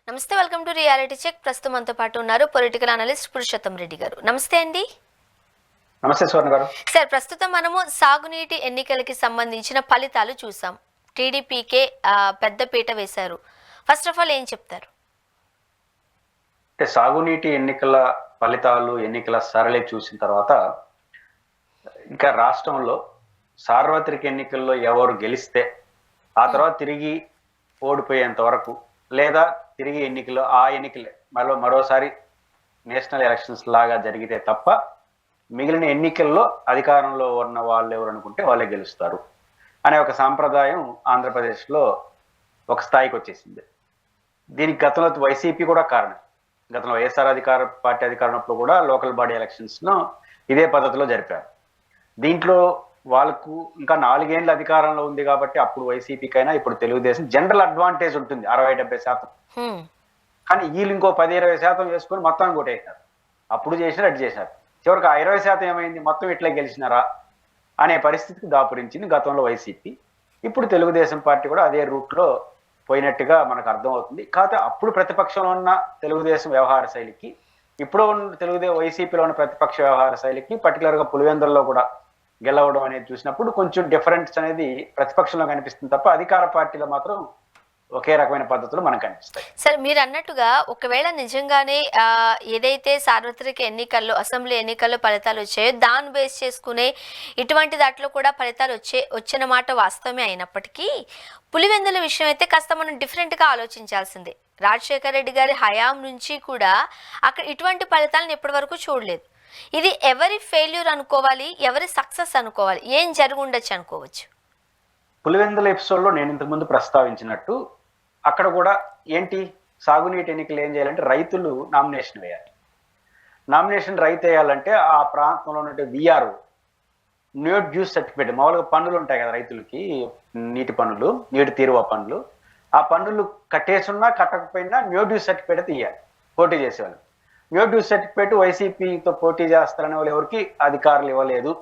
నమస్తే, welcome to reality check. ప్రస్తుతం మనతో పాటు ఉన్నారు పొలిటికల్ అనలిస్ట్ పురుషోత్తం రెడ్డి గారు. నమస్తే అండి. నమస్తే స్వర్ణ గారు. సార్, ప్రస్తుతం మనము సాగునీటి ఎన్నికలకి సంబంధించిన ఫలితాలు చూసాం. టీడీపీకే పెద్ద పీట వేశారు. ఫస్ట్ ఆఫ్ ఆల్ ఏం చెప్తారు? అంటే సాగునీటి ఎన్నికల ఫలితాలు, ఎన్నికల సరళి చూసిన తర్వాత ఇంకా రాష్ట్రంలో సార్వత్రిక ఎన్నికల్లో ఎవరు గెలిస్తే ఆ తర్వాత తిరిగి ఓడిపోయేంత వరకు, లేదా తిరిగి ఎన్నికలు మరోసారి నేషనల్ ఎలక్షన్స్ లాగా జరిగితే తప్ప మిగిలిన ఎన్నికల్లో అధికారంలో ఉన్న వాళ్ళు ఎవరు అనుకుంటే వాళ్ళే గెలుస్తారు అనే ఒక సాంప్రదాయం ఆంధ్రప్రదేశ్లో ఒక స్థాయికి వచ్చేసింది. దీనికి గతంలో వైసీపీ కూడా కారణం. గతంలో వైఎస్ఆర్ పార్టీ అధికారంలో కూడా లోకల్ బాడీ ఎలక్షన్స్ను ఇదే పద్ధతిలో జరిపారు. దీంట్లో వాళ్ళకు ఇంకా 4 ఏళ్ళ అధికారంలో ఉంది కాబట్టి అప్పుడు వైసీపీకైనా ఇప్పుడు తెలుగుదేశం జనరల్ అడ్వాంటేజ్ ఉంటుంది 60-70%. కానీ వీళ్ళు ఇంకో 10-20% వేసుకొని మొత్తం కొట్టేశారు. అప్పుడు చేసినారు, అటు చేశారు. చివరికి ఆ 20% ఏమైంది, మొత్తం ఇట్లా గెలిచినారా అనే పరిస్థితికి దాపురించింది గతంలో వైసీపీ. ఇప్పుడు తెలుగుదేశం పార్టీ కూడా అదే రూట్లో పోయినట్టుగా మనకు అర్థమవుతుంది. కాకపోతే అప్పుడు ప్రతిపక్షంలో ఉన్న తెలుగుదేశం వ్యవహార శైలికి, ఇప్పుడు ఉన్న వైసీపీలో ఉన్న ప్రతిపక్ష వ్యవహార శైలికి, పర్టికులర్గా పులివెందుల్లో కూడా గెలవడం అనేది చూసినప్పుడు కొంచెం డిఫరెన్స్ అనేది ప్రతిపక్షంలో కనిపిస్తుంది తప్ప అధికార పార్టీలో మాత్రం ఒకే రకమైన పద్ధతులు మనకు కనిపిస్తాయి. సార్, మీరు అన్నట్టుగా ఒకవేళ నిజంగానే ఏదైతే సార్వత్రిక ఎన్నికల్లో, అసెంబ్లీ ఎన్నికల్లో ఫలితాలు వచ్చాయో దాన్ని బేస్ చేసుకునే ఇటువంటి దాంట్లో కూడా ఫలితాలు వచ్చిన మాట వాస్తవమే అయినప్పటికీ పులివెందుల విషయం అయితే కాస్త మనం డిఫరెంట్గా ఆలోచించాల్సిందే. రాజశేఖర రెడ్డి గారి హయాం నుంచి కూడా అక్కడ ఇటువంటి ఫలితాలను ఇప్పటి వరకు చూడలేదు. ఇది ఎవరి ఫెయిల్యూర్ అనుకోవాలి, ఎవరి సక్సెస్ అనుకోవాలి, ఏం జరుగుండొచ్చు అనుకోవచ్చు? పులివెందుల ఎపిసోడ్లో నేను ఇంతకుముందు ప్రస్తావించినట్టు అక్కడ కూడా ఏంటి, సాగునీటి ఎన్నికలు ఏం చేయాలంటే రైతులు నామినేషన్ వేయాలి. నామినేషన్ రైతు వేయాలంటే ఆ ప్రాంతంలో ఉన్నట్టు విఆర్ఓ న్యూట్ జ్యూస్ సర్టిఫికేట్, మామూలుగా పన్నులు ఉంటాయి కదా రైతులకి, నీటి పన్నులు, నీటి తీరువ పన్నులు, ఆ పన్నులు కట్టేసున్నా కట్టకపోయినా న్యూట్ జ్యూస్ సర్టిఫికేట్ తీయాలి పోటీ చేసేవాళ్ళు. న్యూట్ జ్యూస్ సర్టిఫికేట్ వైసీపీతో పోటీ చేస్తారనే వాళ్ళు ఎవరికి అధికారులు ఇవ్వలేదు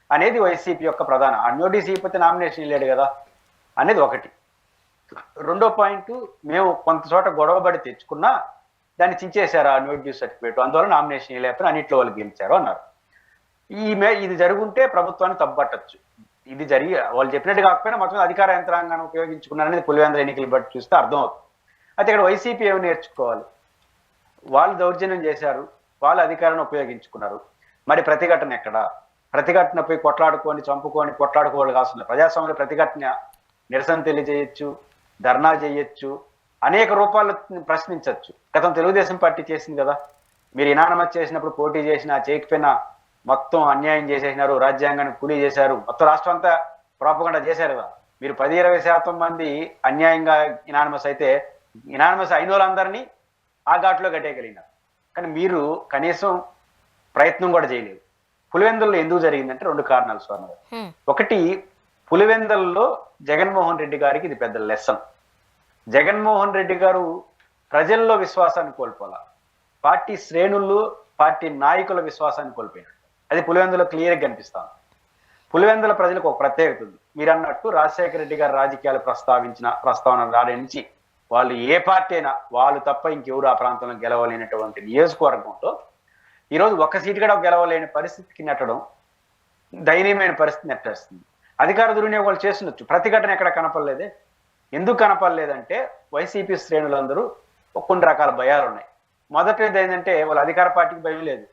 అనేది వైసీపీ యొక్క ప్రధాన. ఆ నోటీస్ ఇవ్వకపోతే నామినేషన్ ఇవ్వలేడు కదా అనేది ఒకటి. రెండో పాయింట్, మేము కొంత చోట గొడవబడి తెచ్చుకున్నా దాన్ని చించేశారు ఆ నోటీస్ సర్టిఫికేట్, అందువల్ల నామినేషన్ ఇవ్వలేకపోయినా అన్నింటిలో వాళ్ళు గెలిచారు అన్నారు. ఇది జరుగుంటే ప్రభుత్వాన్ని తప్పట్టచ్చు. ఇది జరిగి వాళ్ళు చెప్పినట్టు కాకపోయినా మొత్తం అధికార యంత్రాంగాన్ని ఉపయోగించుకున్నారనేది పులివెందుల ఎన్నికలు బట్టి చూస్తే అర్థమవుతుంది. అయితే ఇక్కడ వైసీపీ ఏమి నేర్చుకోవాలి? వాళ్ళు దౌర్జన్యం చేశారు, వాళ్ళు అధికారాన్ని ఉపయోగించుకున్నారు. మరి ప్రతిఘటన ఎక్కడ? ప్రతిఘటన పోయి కొట్లాడుకోవాలి కావాల్సిన ప్రజాస్వామ్య ప్రతిఘటన, నిరసన తెలియజేయచ్చు, ధర్నా చేయొచ్చు, అనేక రూపాల్లో ప్రశ్నించవచ్చు. గతం తెలుగుదేశం పార్టీ చేసింది కదా. మీరు ఇనానమస్ చేసినప్పుడు పోటీ చేసినా చేయకపోయినా మొత్తం అన్యాయం చేసేసినారు, రాజ్యాంగాన్ని కూలీ చేశారు, మొత్తం రాష్ట్రం అంతా ప్రాపగండా చేశారు కదా. మీరు 10-20% మంది అన్యాయంగా ఇనానమస్ అయితే ఇనానమస్ అయిన వాళ్ళందరినీ ఆ ఘాట్లో కట్టేయగలిగినారు. కానీ మీరు కనీసం ప్రయత్నం కూడా చేయలేదు. పులివెందుల్లో ఎందుకు జరిగిందంటే 2 కారణాలు స్వర్ణ. ఒకటి, పులివెందుల్లో జగన్మోహన్ రెడ్డి గారికి ఇది పెద్ద లెసన్. జగన్మోహన్ రెడ్డి గారు ప్రజల్లో విశ్వాసాన్ని కోల్పోలా, పార్టీ శ్రేణుల్లో పార్టీ నాయకుల విశ్వాసాన్ని కోల్పోయినట్టు అది పులివెందులో క్లియర్గా కనిపిస్తాను. పులివెందుల ప్రజలకు ఒక ప్రత్యేకత ఉంది. మీరు అన్నట్టు రాజశేఖర రెడ్డి గారు రాజకీయాలు ప్రస్తావన రాని నుంచి వాళ్ళు ఏ పార్టీ అయినా వాళ్ళు తప్ప ఇంకెవరు ఆ ప్రాంతంలో గెలవలేనటువంటి నియోజకవర్గంలో ఈరోజు ఒక్క సీటు కూడా గెలవలేని పరిస్థితికి నెట్టడం దయనీయమైన పరిస్థితి నెట్టేస్తుంది. అధికార దుర్వినియోగాలు చేస్తుండొచ్చు, ప్రతిఘటన ఎక్కడ కనపడలేదే. ఎందుకు కనపడలేదంటే వైసీపీ శ్రేణులందరూ కొన్ని రకాల భయాలు ఉన్నాయి. మొదటిది ఏంటంటే వాళ్ళ అధికార పార్టీకి భయం లేదు,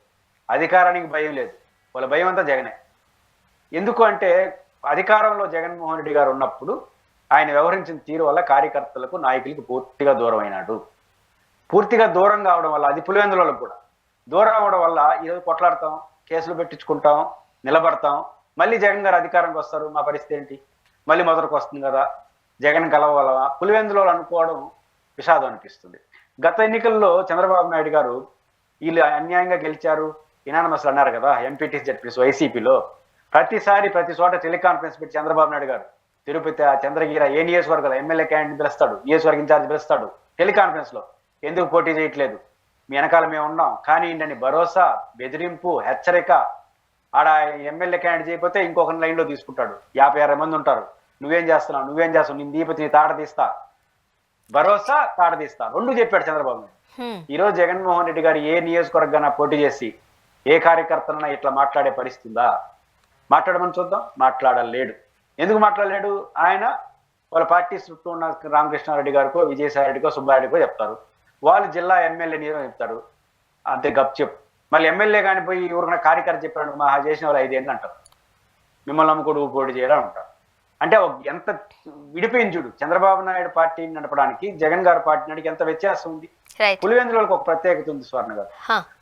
అధికారానికి భయం లేదు, వాళ్ళ భయం అంతా జగనే. ఎందుకు అంటే అధికారంలో జగన్మోహన్ రెడ్డి గారు ఉన్నప్పుడు ఆయన వ్యవహరించిన తీరు వల్ల కార్యకర్తలకు, నాయకులకు పూర్తిగా దూరం అయినాడు. పూర్తిగా దూరం కావడం వల్ల, అది పులివెందులకు కూడా దూరం అవడం వల్ల ఈరోజు కొట్లాడతాం, కేసులు పెట్టించుకుంటాం, నిలబడతాం, మళ్ళీ జగన్ గారు అధికారంకి వస్తారు, మా పరిస్థితి ఏంటి, మళ్ళీ మొదటికి వస్తుంది కదా, జగన్ కలవాలవా, పులివెందులో అనుకోవడం విషాదం అనిపిస్తుంది. గత ఎన్నికల్లో చంద్రబాబు నాయుడు గారు వీళ్ళు అన్యాయంగా గెలిచారు ఇనానమస్లు అన్నారు కదా, ఎంపీటీసీ జడ్పీటీసీ వైసీపీలో. ప్రతి చోట టెలికాన్ఫరెన్స్ పెట్టి చంద్రబాబు నాయుడు గారు తిరుపతి, చంద్రగిరి, ఏ నియోజకవర్గాలు ఎమ్మెల్యే క్యాండిడేట్ పిలుస్తాడు, నియోజకవర్గ ఇన్ఛార్జ్ పిలుస్తాడు టెలికాన్ఫరెన్స్ లో, ఎందుకు పోటీ చేయట్లేదు, మీ వెనకాల మేము ఉన్నాం కానీ అని భరోసా, బెదిరింపు, హెచ్చరిక. ఆడ ఎమ్మెల్యే క్యాండిడేట్ చేయకపోతే ఇంకొక లైన్లో తీసుకుంటాడు. 50-60 మంది ఉంటారు, నువ్వేం చేస్తున్నావు, నేను దీపతి నీ తాట తీస్తా, భరోసా తాడదీస్తా రెండు చెప్పాడు చంద్రబాబు నాయుడు. ఈ రోజు జగన్మోహన్ రెడ్డి గారు ఏ నియోజకవర్గాన పోటీ చేసి ఏ కార్యకర్తలన్నా ఇట్లా మాట్లాడే పరిస్థితి ఉందా? మాట్లాడమని చూద్దాం. మాట్లాడలేడు. ఎందుకు మాట్లాడలేడు? ఆయన వాళ్ళ పార్టీ చుట్టూ ఉన్న రామకృష్ణారెడ్డి గారికో విజయసాయి రెడ్డికో సుబ్బారెడ్డికో చెప్తారు, వాళ్ళు జిల్లా ఎమ్మెల్యే నీరు చెప్తారు, అంతే గప్ చెప్పు. మళ్ళీ ఎమ్మెల్యే కానీ పోయి ఎవరికైనా కార్యకర్త చెప్పాడు మా చేసిన వాళ్ళు 5 ఏళ్ళు అంటారు, మిమ్మల్ని నమ్ముకోడు పోటీ చేయాలని అంటారు. అంటే ఎంత విడిపోయింది చూడు. చంద్రబాబు నాయుడు పార్టీని నడపడానికి జగన్ గారి పార్టీ నడికి ఎంత వ్యత్యాసం ఉంది. పులివెందులకు ఒక ప్రత్యేకత ఉంది స్వర్ణ గారు.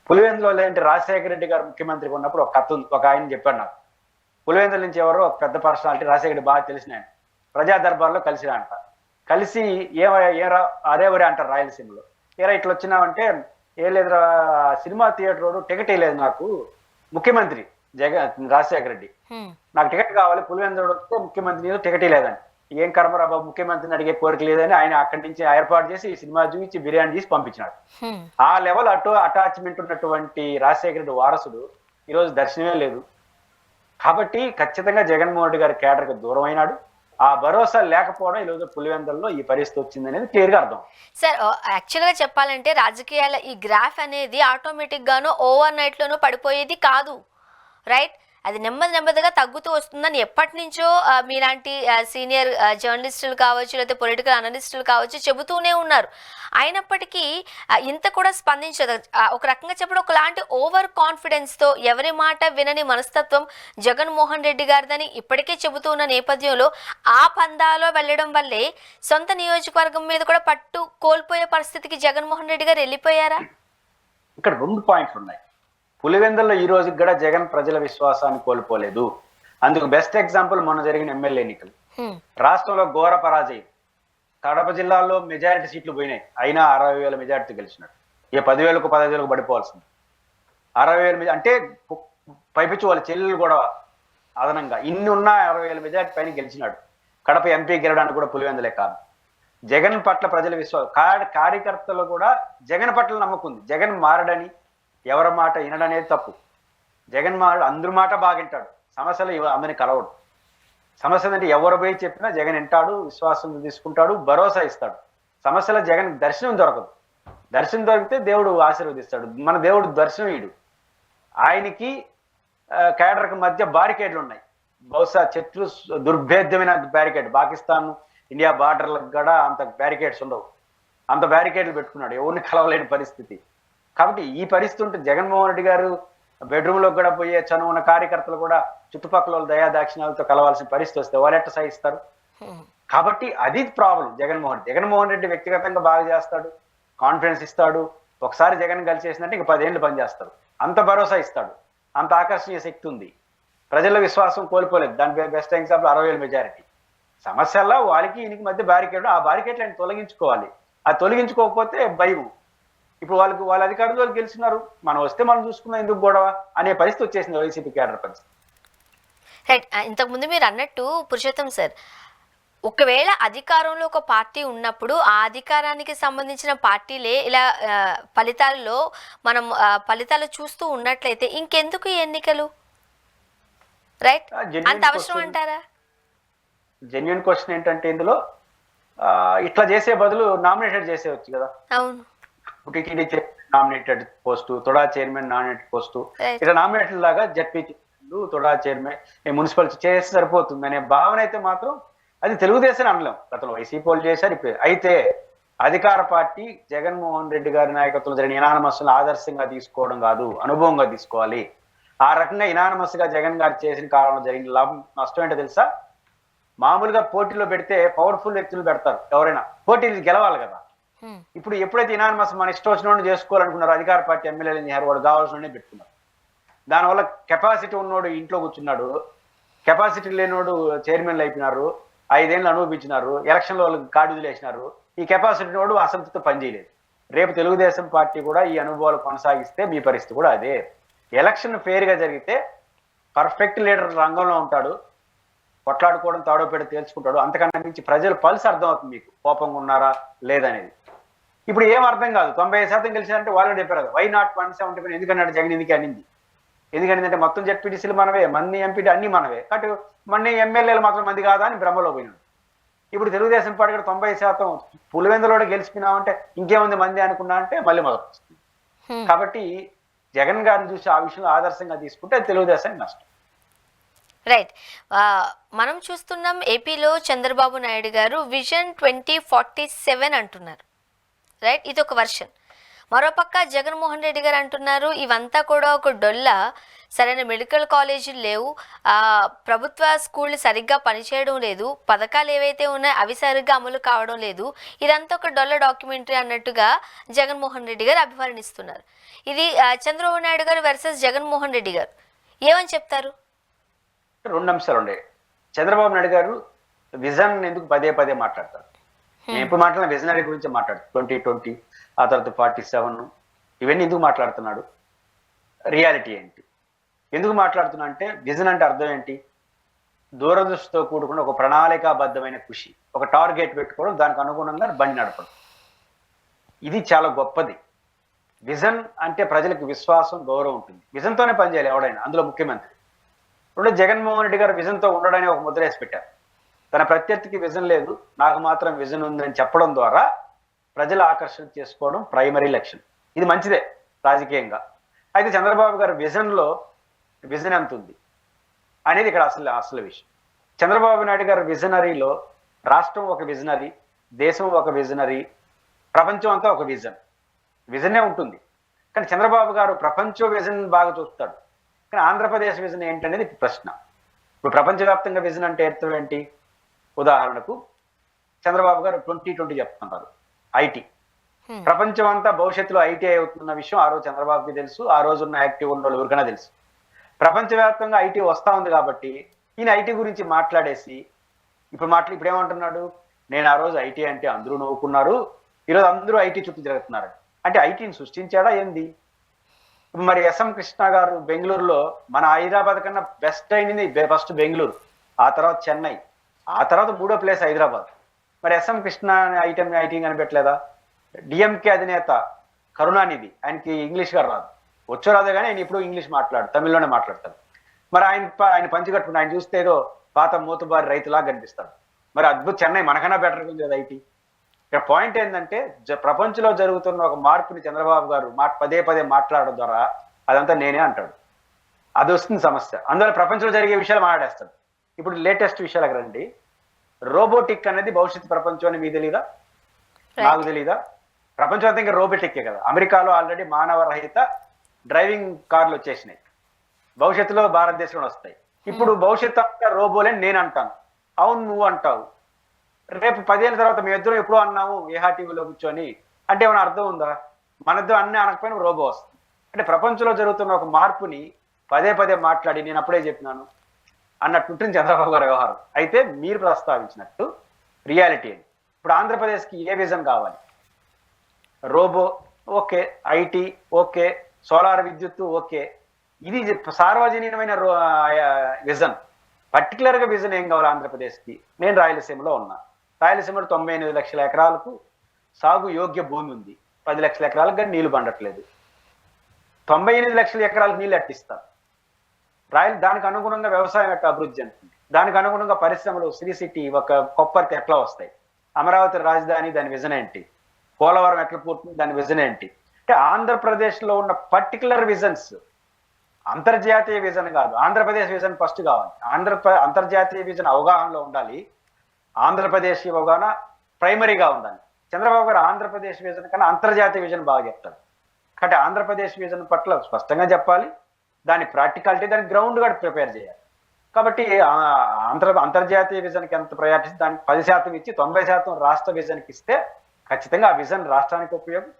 పులివెందులో లేదంటే రాజశేఖర రెడ్డి గారు ముఖ్యమంత్రిగా ఉన్నప్పుడు ఒక కథ ఉంది. ఒక ఆయన చెప్పాడు నాకు, పులివెందుల నుంచి ఎవరో ఒక పెద్ద పర్సనాలిటీ రాజశేఖర రెడ్డి బాగా తెలిసిన ఆయన ప్రజా దర్బార్లో కలిసిరంట. కలిసి ఏరా అరే ఒరే అంటారు రాయలసీమలో, ఏరా ఇట్లా వచ్చినావంటే ఏ లేదురా సినిమా థియేటర్ టికెట్ వేయలేదు నాకు ముఖ్యమంత్రి రాజశేఖర రెడ్డి, నాకు టికెట్ కావాలి పులివెందుడు వస్తే ముఖ్యమంత్రి టికెట్ లేదని. ఏం కర్మరా బాబు ముఖ్యమంత్రిని అడిగే కోరిక లేదని ఆయన అక్కడి నుంచి ఏర్పాటు చేసి ఈ సినిమా చూపించి బిర్యానీ చేసి పంపించినాడు. ఆ లెవెల్ అటాచ్మెంట్ ఉన్నటువంటి రాజశేఖర రెడ్డి వారసుడు ఈరోజు దర్శనమే లేదు. కాబట్టి ఖచ్చితంగా జగన్మోహన్ రెడ్డి గారి కేడర్కి దూరం అయినాడు. ఆ భరోసా లేకపోవడం ఈరోజు పులివెందుల్లో ఈ పరిస్థితి వచ్చింది అనేది క్లియర్ గా అర్థం. సార్ యాక్చువల్ గా చెప్పాలంటే రాజకీయాల ఈ గ్రాఫ్ అనేది ఆటోమేటిక్ గాను ఓవర్ నైట్ లోనూ పడిపోయేది కాదు, రైట్? అది నెమ్మదిగా తగ్గుతూ వస్తుందని ఎప్పటి నుంచో మీలాంటి సీనియర్ జర్నలిస్టులు కావచ్చు, లేకపోతే పొలిటికల్ అనలిస్టులు కావచ్చు చెబుతూనే ఉన్నారు. అయినప్పటికీ ఇంత కూడా స్పందించదు. ఒక రకంగా చెప్పడం ఒకలాంటి ఓవర్ కాన్ఫిడెన్స్తో ఎవరి మాట వినని మనస్తత్వం జగన్మోహన్ రెడ్డి గారిదని ఇప్పటికే చెబుతూ ఉన్న నేపథ్యంలో ఆ పందాలో వెళ్ళడం వల్లే సొంత నియోజకవర్గం మీద కూడా పట్టు కోల్పోయే పరిస్థితికి జగన్మోహన్ రెడ్డి గారు వెళ్ళిపోయారా? ఇక్కడ 2 పాయింట్లు ఉన్నాయి. పులివెందుల్లో ఈ రోజుకి కూడా జగన్ ప్రజల విశ్వాసాన్ని కోల్పోలేదు. అందుకు బెస్ట్ ఎగ్జాంపుల్ మొన్న జరిగిన ఎమ్మెల్యే ఎన్నికలు. రాష్ట్రంలో ఘోర పరాజయం. కడప జిల్లాలో మెజారిటీ సీట్లు పోయినాయి, అయినా 60,000 మెజారిటీ గెలిచినాడు. 10,000కు 15,000కు పడిపోవాల్సింది. 60,000 అంటే పైపించి వాళ్ళ చెల్లెలు కూడా అదనంగా ఇన్ని ఉన్న 60,000 మెజారిటీ పైన గెలిచినాడు. కడప ఎంపీ గెలవడానికి కూడా పులివెందులే కాదు. జగన్ పట్ల ప్రజల విశ్వాసం, కార్యకర్తలు కూడా జగన్ పట్ల నమ్మకుంది. జగన్ మారడని ఎవరి మాట వినడనేది తప్పు. జగన్ మారడు, అందరి మాట బాగా వింటాడు, సమస్యలు అందరిని కలవడు. సమస్యలు అంటే ఎవరు పోయి చెప్పినా జగన్ వింటాడు, విశ్వాసం తీసుకుంటాడు, భరోసా ఇస్తాడు. సమస్యలో జగన్ దర్శనం దొరకదు. దర్శనం దొరికితే దేవుడు ఆశీర్వదిస్తాడు. మన దేవుడు దర్శనం ఇడు. ఆయనకి కేడర్కి మధ్య బారికేడ్లు ఉన్నాయి. బహుశా చెట్లు దుర్భేద్యమైన బ్యారికేడ్. పాకిస్తాన్ ఇండియా బార్డర్లకు కూడా అంత బ్యారికేడ్స్ ఉండవు. అంత బ్యారికేడ్లు పెట్టుకున్నాడు, ఎవరిని కలవలేని పరిస్థితి. కాబట్టి ఈ పరిస్థితి ఉంటే జగన్మోహన్ రెడ్డి గారు బెడ్రూమ్లో కూడా పోయే చనువు ఉన్న కార్యకర్తలు కూడా చుట్టుపక్కల దయాదాక్షిణ్యాలతో కలవాల్సిన పరిస్థితి వస్తే వాళ్ళు ఎట్లా సహిస్తారు? కాబట్టి అది ప్రాబ్లం. జగన్మోహన్ రెడ్డి వ్యక్తిగతంగా బాగా చేస్తాడు, కాన్ఫిడెన్స్ ఇస్తాడు. ఒకసారి జగన్ కలిసేసిందంటే ఇంక 10 ఏళ్ళు పనిచేస్తాడు. అంత భరోసా ఇస్తాడు, అంత ఆకర్షణీయ శక్తి ఉంది. ప్రజల విశ్వాసం కోల్పోలేదు. దాని బెస్ట్ ఎగ్జాంపుల్ 60,000 మెజారిటీ. సమస్యల్లో వాళ్ళకి ఈయనకి మధ్య బ్యారికేడ్, ఆ బ్యారికేడ్లు ఆయన తొలగించుకోవాలి. అది తొలగించుకోకపోతే భయం. ఇప్పుడు వాళ్ళ అధికారులు గెలిచినారు, మనం వస్తే మనం చూసుకున్నాం, ఎందుకు గొడవ అనే పరిస్థితి వచ్చేసింది వైసీపీ కేడర్ పరిస్థితి. రైట్. ఇంతకుముందు మీరు అన్నట్టు పురుషోత్తం సార్, ఒకవేళ అధికారంలో ఒక పార్టీ ఉన్నప్పుడు ఆ అధికారానికి సంబంధించిన పార్టీలే ఇలా ఫలితాల్లో మనం ఫలితాలు చూస్తూ ఉన్నట్లయితే ఇంకెందుకు ఈ ఎన్నికలు? రైట్, అంత అవసరం అంటారా? జెన్యున్ క్వశ్చన్ ఏంటంటే ఇందులో ఇట్లా చేసే బదులు నామినేటెడ్ చేసేవచ్చు కదా. అవును, టీటీడీ నామినేటెడ్ పోస్టు, తొడా చైర్మన్ నామినేటెడ్ పోస్టు, ఇట్లా నామినేటెడ్ లాగా జడ్పీ తొడా చైర్మన్ మున్సిపల్ చేస్తే సరిపోతుంది అనే భావన అయితే మాత్రం అది తెలుగుదేశం అనలేం. గతంలో వైసీపీ వాళ్ళు చేశారు. ఇప్పుడు అయితే అధికార పార్టీ జగన్మోహన్ రెడ్డి గారి నాయకత్వంలో జరిగిన ఇనానమస్ ఆదర్శంగా తీసుకోవడం కాదు, అనుభవంగా తీసుకోవాలి. ఆ రకంగా ఇనానమస్ గా జగన్ గారు చేసిన కాలంలో జరిగిన లాభం నష్టం ఏంటో తెలుసా? మామూలుగా పోటీలో పెడితే పవర్ఫుల్ వ్యక్తులు పెడతారు, ఎవరైనా పోటీలు గెలవాలి కదా. ఇప్పుడు ఎప్పుడైతే ఇనానమస్ మన ఇష్టం వచ్చిన చేసుకోవాలనుకున్నారు అధికార పార్టీ ఎమ్మెల్యేలు చేశారు, వాడు కావాల్సిన పెట్టుకున్నారు. దానివల్ల కెపాసిటీ ఉన్నోడు ఇంట్లో కూర్చున్నాడు, కెపాసిటీ లేనివాడు చైర్మన్లు అయిపోయినారు, 5 ఏళ్ళు అనుభవించినారు, ఎలక్షన్లో వాళ్ళకి కార్డు వదిలేసినారు. ఈ కెపాసిటీ ఉన్నోడు అసంతృప్తితో పనిచేయలేదు. రేపు తెలుగుదేశం పార్టీ కూడా ఈ అనుభవాలు కొనసాగిస్తే మీ పరిస్థితి కూడా అదే. ఎలక్షన్ ఫెయిర్గా జరిగితే పర్ఫెక్ట్ లీడర్ రంగంలో ఉంటాడు, కొట్లాడుకోవడం తాడో పెడ తేల్చుకుంటాడు. అంతకన్నా మించి ప్రజల పల్స్ అర్థమవుతుంది మీకు కోపంగా ఉన్నారా లేదనేది. ఇప్పుడు ఏం అర్థం కాదు. 90% గెలిచారంటే వాళ్ళు చెప్పారు కదా, వై నాట్ 175 ఎందుకన్నాడు జగన్? ఎందుకనిందంటే మొత్తం జెడ్పీటీసీలు మనవే, మన్ని ఎంపీటీ అన్ని మనవే, కాబట్టి మన్ని ఎమ్మెల్యేలు మాత్రం మంది కాదా అని భ్రమలో పోయినాడు. ఇప్పుడు తెలుగుదేశం పార్టీ కూడా 90% పులివెందులో గెలిచిపోయినామంటే ఇంకేముంది మంది అనుకున్నా అంటే మళ్ళీ మొదలు వస్తుంది. కాబట్టి జగన్ గారిని చూసి ఆ విషయంలో ఆదర్శంగా తీసుకుంటే తెలుగుదేశానికి నష్టం. రైట్. మనం చూస్తున్నాం ఏపీలో చంద్రబాబు నాయుడు గారు విజన్ 2047 అంటున్నారు. రైట్, ఇది ఒక వర్షన్. మరోపక్క జగన్మోహన్ రెడ్డి గారు అంటున్నారు ఇవంతా కూడా ఒక డొల్ల, సరైన మెడికల్ కాలేజీలు లేవు, ప్రభుత్వ స్కూళ్ళు సరిగ్గా పనిచేయడం లేదు, పథకాలు ఏవైతే ఉన్నాయో అవి సరిగ్గా అమలు కావడం లేదు, ఇదంతా ఒక డొల్ల డాక్యుమెంటరీ అన్నట్టుగా జగన్మోహన్ రెడ్డి గారు అభివర్ణిస్తున్నారు. ఇది చంద్రబాబు నాయుడు గారు వర్సెస్ జగన్మోహన్ రెడ్డి గారు ఏమని చెప్తారు? 2 అంశాలు ఉండే. చంద్రబాబు నాయుడు గారు విజన్ ఎందుకు పదే పదే మాట్లాడతారు? నేను ఎప్పుడు మాట్లాడిన విజనరీ గురించి మాట్లాడతారు. 2020 ఆ తర్వాత 47 ఇవన్నీ ఎందుకు మాట్లాడుతున్నాడు? రియాలిటీ ఏంటి? ఎందుకు మాట్లాడుతున్నా అంటే విజన్ అంటే అర్థం ఏంటి? దూరదృష్టితో కూడుకున్న ఒక ప్రణాళికాబద్ధమైన కృషి, ఒక టార్గెట్ పెట్టుకోవడం, దానికి అనుగుణంగా బండి నడపడం. ఇది చాలా గొప్పది. విజన్ అంటే ప్రజలకు విశ్వాసం, గౌరవం ఉంటుంది. విజన్తోనే పనిచేయాలి ఎవడైనా, అందులో ముఖ్యమంత్రి. రెండు, జగన్మోహన్ రెడ్డి గారు విజన్తో ఉండడని ఒక ముద్ర వేసి పెట్టారు. తన ప్రత్యర్థికి విజన్ లేదు, నాకు మాత్రం విజన్ ఉందని చెప్పడం ద్వారా ప్రజల ఆకర్షణ చేసుకోవడం ప్రైమరీ లక్ష్యం. ఇది మంచిదే రాజకీయంగా. అయితే చంద్రబాబు గారి విజన్లో విజన్ ఎంత ఉంది అనేది ఇక్కడ అసలు విషయం. చంద్రబాబు నాయుడు గారి విజనరీలో రాష్ట్రం ఒక విజనరీ, దేశం ఒక విజనరీ, ప్రపంచం అంతా ఒక విజనే ఉంటుంది. కానీ చంద్రబాబు గారు ప్రపంచ విజన్ బాగా చూస్తాడు, కానీ ఆంధ్రప్రదేశ్ విజన్ ఏంటనేది ప్రశ్న. ఇప్పుడు ప్రపంచవ్యాప్తంగా విజన్ అంటే అర్థం ఏంటి? ఉదాహరణకు చంద్రబాబు గారు 2020 చెప్తున్నారు ఐటీ. ప్రపంచం అంతా భవిష్యత్తులో ఐటీ అవుతున్న విషయం ఆ రోజు చంద్రబాబుకి తెలుసు, ఆ రోజు ఉన్న యాక్టివ్ ఉన్న వాళ్ళు ఎవరికైనా తెలుసు. ప్రపంచవ్యాప్తంగా ఐటీ వస్తా ఉంది కాబట్టి ఈయన ఐటీ గురించి మాట్లాడేసి ఇప్పుడు ఏమంటున్నాడు? నేను ఆ రోజు ఐటీ అంటే అందరూ నవ్వుకున్నారు, ఈరోజు అందరూ ఐటీ చుట్టూ తిరుగుతున్నారు. అంటే ఐటీని సృష్టించాడా ఏంది? మరి ఎస్ఎం కృష్ణ గారు బెంగళూరులో, మన హైదరాబాద్ కన్నా బెస్ట్ అయింది ఫస్ట్ బెంగళూరు, ఆ తర్వాత చెన్నై, ఆ తర్వాత 3వ ప్లేస్ హైదరాబాద్. మరి ఎస్ఎం కృష్ణ ఐటీ కనిపెట్టలేదా? డిఎంకే అధినేత కరుణానిధి, ఆయనకి ఇంగ్లీష్ గారు రాదు, వచ్చో రాదు కానీ ఆయన ఇప్పుడు ఇంగ్లీష్ తమిళ్లోనే మాట్లాడతారు. మరి ఆయన పంచికట్టుకుని ఆయన చూస్తే ఏదో పాత మూతబారి రైతులాగా కనిపిస్తారు. మరి అద్భుత చెన్నై మనకన్నా బెటర్గా ఉంది కదా ఐటీ. ఇక్కడ పాయింట్ ఏంటంటే ప్రపంచంలో జరుగుతున్న ఒక మార్పుని చంద్రబాబు గారు పదే పదే మాట్లాడడం ద్వారా అదంతా నేనే అంటాడు. అది వస్తుంది సమస్య. అందువల్ల ప్రపంచంలో జరిగే విషయాలు మాట్లాడేస్తాడు. ఇప్పుడు లేటెస్ట్ విషయాలకు రండి. రోబోటిక్ అనేది భవిష్యత్తు ప్రపంచం అని మీకు తెలీదా? నాకు తెలీదా? ప్రపంచం అంతా ఇంకా రోబోటిక్కే కదా. అమెరికాలో ఆల్రెడీ మానవరహిత డ్రైవింగ్ కార్లు వచ్చేసినాయి, భవిష్యత్తులో భారతదేశంలో వస్తాయి. ఇప్పుడు భవిష్యత్తు అంతా రోబోలని నేను అంటాను, అవును నువ్వు అంటావు. రేపు 10 ఏళ్ళ తర్వాత మీ ఇద్దరు ఎప్పుడో అన్నాము ఏహా టీవీలో కూర్చొని అంటే ఏమైనా అర్థం ఉందా? మన ఇద్దరు అన్నీ అనకపోయినా రోబో వస్తుంది. అంటే ప్రపంచంలో జరుగుతున్న ఒక మార్పుని పదే పదే మాట్లాడి నేను అప్పుడే చెప్పినాను అన్నట్టుంటుంది చంద్రబాబు గారి వ్యవహారం. అయితే మీరు ప్రస్తావించినట్టు రియాలిటీ ఏంటి? ఇప్పుడు ఆంధ్రప్రదేశ్కి ఏ విజన్ కావాలి? Robo okay, IT okay, solar విద్యుత్తు ఓకే, ఇది సార్వజనీనమైన విజన్. పర్టికులర్గా విజన్ ఏం కావాలి ఆంధ్రప్రదేశ్కి? నేను రాయలసీమలో ఉన్నా. రాయలసీమలో 98 లక్షల ఎకరాలకు సాగు యోగ్య భూమి ఉంది, 10 లక్షల ఎకరాలకు కానీ నీళ్లు పండట్లేదు. 98 లక్షల ఎకరాలకు నీళ్ళు అట్టిస్తారు. దానికి అనుగుణంగా వ్యవసాయం ఎట్లా అభివృద్ధి చెందుతుంది, దానికి అనుగుణంగా పరిశ్రమలు, శ్రీ సిటీ, ఒక కొప్పర్తి ఎట్లా వస్తాయి, అమరావతి రాజధాని దాని విజన్ ఏంటి, పోలవరం ఎట్లా పూర్తుంది దాని విజన్ ఏంటి? అంటే ఆంధ్రప్రదేశ్లో ఉన్న పర్టికులర్ విజన్స్, అంతర్జాతీయ విజన్ కాదు. ఆంధ్రప్రదేశ్ విజన్ ఫస్ట్ కావాలి. అంతర్జాతీయ విజన్ అవగాహనలో ఉండాలి, ఆంధ్రప్రదేశ్ అవగాహన ప్రైమరీగా ఉండాలి. చంద్రబాబు గారు ఆంధ్రప్రదేశ్ విజన్ కన్నా అంతర్జాతీయ విజన్ బాగా చెప్తారు. కాబట్టి ఆంధ్రప్రదేశ్ విజన్ పట్ల స్పష్టంగా చెప్పాలి, దాని ప్రాక్టికాలిటీ, దాని గ్రౌండ్ కూడా ప్రిపేర్ చేయాలి. కాబట్టి అంతర్జాతీయ విజన్కి ఎంత ప్రయారిటీ దానికి 10% ఇచ్చి 90% రాష్ట్ర విజన్కి ఇస్తే ఖచ్చితంగా ఆ విజన్ రాష్ట్రానికి ఉపయోగం,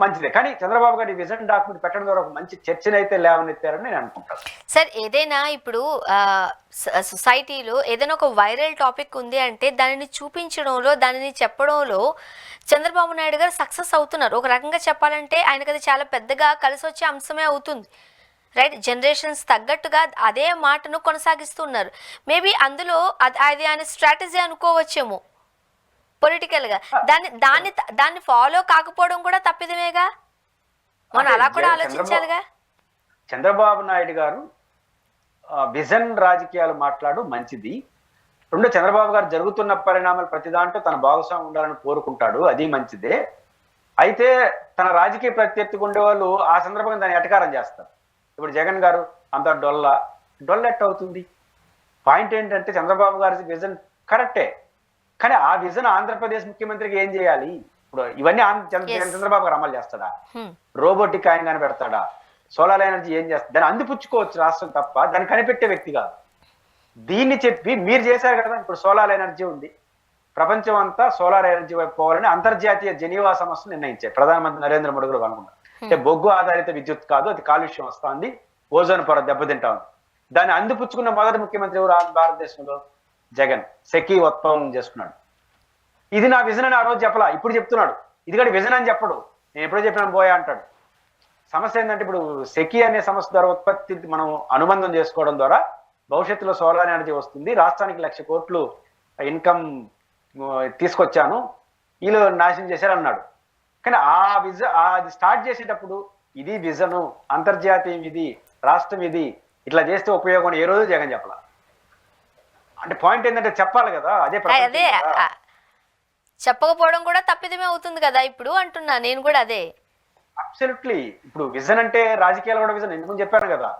మంచిదే. కానీ చంద్రబాబు గారి విజన్ డాక్యుమెంట్ పెట్టడం ద్వారా ఒక మంచి చర్చను అయితే లేవనెత్తారని నేను అనుకుంటాను. సార్, ఏదైనా ఇప్పుడు సొసైటీలో ఏదైనా ఒక వైరల్ టాపిక్ ఉంది అంటే దానిని చూపించడంలో, దానిని చెప్పడంలో చంద్రబాబు నాయుడు గారు సక్సెస్ అవుతున్నారు. ఒక రకంగా చెప్పాలంటే ఆయనకు అది చాలా పెద్దగా కలిసి వచ్చే అంశమే అవుతుంది. రైట్, జనరేషన్స్ తగ్గట్టుగా అదే మాటను కొనసాగిస్తున్నారు. మేబీ అందులో అది ఆయన స్ట్రాటజీ అనుకోవచ్చేమో పొలిటికల్ గా. దాన్ని ఫాలో కాకపోవడం కూడా తప్పిదమేగా, మనం అలా కూడా ఆలోచించాలిగా. చంద్రబాబు నాయుడు గారు విజన్ రాజకీయాలు మాట్లాడు మంచిది. రెండో చంద్రబాబు గారు జరుగుతున్న పరిణామాలు ప్రతి దాంట్లో తన భాగస్వామి ఉండాలని కోరుకుంటాడు, అది మంచిదే. అయితే తన రాజకీయ ప్రత్యర్థిగా ఉండేవాళ్ళు ఆ సందర్భంగా దాన్ని ఎటకారం చేస్తారు. ఇప్పుడు జగన్ గారు అంత డొల్ల ఎట్ అవుతుంది. పాయింట్ ఏంటంటే చంద్రబాబు గారి విజన్ కరెక్టే, కానీ ఆ విజన్ ఆంధ్రప్రదేశ్ ముఖ్యమంత్రికి ఏం చేయాలి? ఇప్పుడు ఇవన్నీ చంద్రబాబు గారు అమలు చేస్తాడా? రోబోటిక్ ఆయన కనిపెడతాడా? సోలార్ ఎనర్జీ ఏం చేస్తాడు? దాన్ని అందిపుచ్చుకోవచ్చు రాష్ట్రం తప్ప దాన్ని కనిపెట్టే వ్యక్తి కాదు. దీన్ని చెప్పి మీరు చేశారు కదా, ఇప్పుడు సోలార్ ఎనర్జీ ఉంది, ప్రపంచం అంతా సోలార్ ఎనర్జీ వైపు పోవాలని అంతర్జాతీయ జెనీవా సంస్థ నిర్ణయించారు ప్రధానమంత్రి నరేంద్ర మోడీ గారు అనుకున్నారు. అంటే బొగ్గు ఆధారిత విద్యుత్ కాదు, అది కాలుష్యం వస్తుంది, ఓజోన్ పొర దెబ్బతింటా ఉంది. దాన్ని అందిపుచ్చుకున్న మొదటి ముఖ్యమంత్రి ఎవరు భారతదేశంలో? జగన్. సెకీ ఉత్పన్నం చేసుకున్నాడు. ఇది నా విజన్ అని ఆ రోజు చెప్పలా, ఇప్పుడు చెప్తున్నాడు. ఇది కూడా విజన్ అని చెప్పడు, నేను ఎప్పుడో చెప్పినాను పోయా అంటాడు. సమస్య ఏంటంటే ఇప్పుడు సెకీ అనే సంస్థ ద్వారా ఉత్పత్తి మనం అనుబంధం చేసుకోవడం ద్వారా భవిష్యత్తులో సోలార్ ఎనర్జీ వస్తుంది, రాష్ట్రానికి 1,00,000 కోట్లు ఇన్కమ్ తీసుకొచ్చాను, వీళ్ళు నాశనం చేశారు అన్నాడు. కానీ అది స్టార్ట్ చేసేటప్పుడు ఇది విజను, అంతర్జాతీయం ఇది, రాష్ట్రం ఇది, ఇట్లా చేస్తే ఉపయోగం ఏ రోజు జగన్ చెప్పాల. అంటే పాయింట్ ఏంటంటే చెప్పాలి కదా, అదే చెప్పకపోవడం కూడా తప్పిదమే అవుతుంది కదా ఇప్పుడు అంటున్నా నేను కూడా అదే. అబ్సల్యూట్లీ. ఇప్పుడు విజన్ అంటే రాజకీయాలు కూడా విజన్. ఎందుకు చెప్పాను కదా,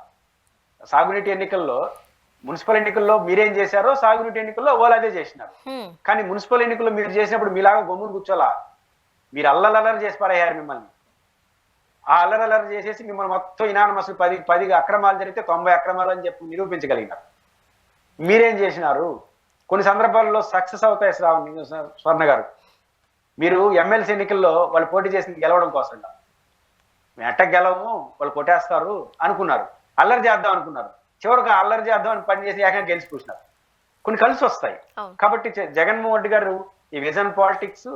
సాగునీటి ఎన్నికల్లో మున్సిపల్ ఎన్నికల్లో మీరేం చేశారో సాగునీటి ఎన్నికల్లో వాళ్ళు అదే చేసినారు. కానీ మున్సిపల్ ఎన్నికల్లో మీరు చేసినప్పుడు మీలాగా గమ్మును కూర్చోలా, మీరు అల్లరల్లరి చేసి పడేయారు మిమ్మల్ని. ఆ అల్లరల్లరి చేసేసి మిమ్మల్ని మొత్తం ఇనానమస్ 10 అక్రమాలు జరిగితే 90 అక్రమాలు అని చెప్పి నిరూపించగలిగినారు. మీరేం చేసినారు? కొన్ని సందర్భాల్లో సక్సెస్ అవుతాయి. స్వర్ణ గారు, మీరు ఎమ్మెల్సీ ఎన్నికల్లో వాళ్ళు పోటీ చేసి గెలవడం కోసం ఎట్ట గెలవము, వాళ్ళు కొట్టేస్తారు అనుకున్నారు, అల్లరి చేద్దాం అనుకున్నారు, చివరికి అల్లరి చేద్దాం అని పనిచేసి ఏకంగా గెలిచి కూర్చున్నారు. కొన్ని కలిసి వస్తాయి. కాబట్టి జగన్మోహన్ రెడ్డి గారు ఈ విజన్ పాలిటిక్స్,